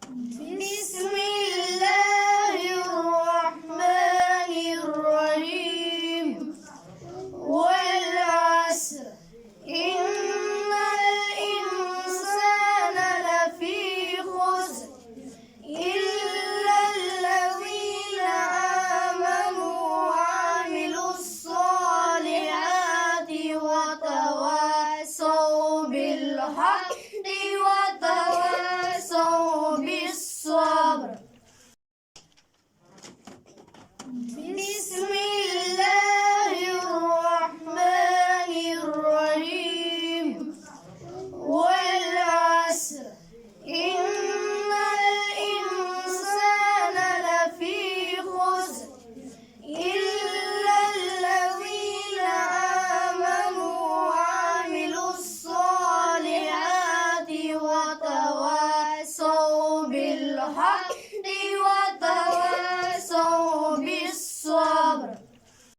بسم الله الرحمن الرحيم والعصر إن الإنسان لفي خسر إلا الذين آمنوا وعملوا الصالحات وتواصوا بالحق وتواصوا بالصبر. بسم الله الرحمن الرحيم والعصر إن الإنسان لفي خسر إلا الذين آمنوا وعملوا الصالحات وتواصوا بالحق